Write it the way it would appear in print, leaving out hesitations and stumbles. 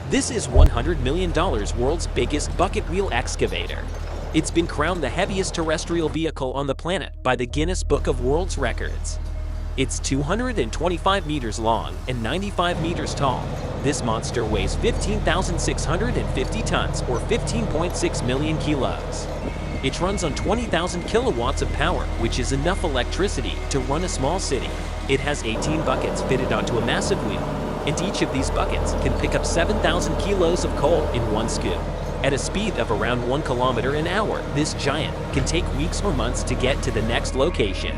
This is $100 million world's biggest bucket wheel excavator. It's been crowned the heaviest terrestrial vehicle on the planet by the Guinness Book of World Records. It's 225 meters long and 95 meters tall. This monster weighs 15,650 tons or 15.6 million kilos. It runs on 20,000 kilowatts of power, which is enough electricity to run a small city. It has 18 buckets fitted onto a massive wheel, and each of these buckets can pick up 7,000 kilos of coal in one scoop. At a speed of around 1 kilometer an hour, this giant can take weeks or months to get to the next location.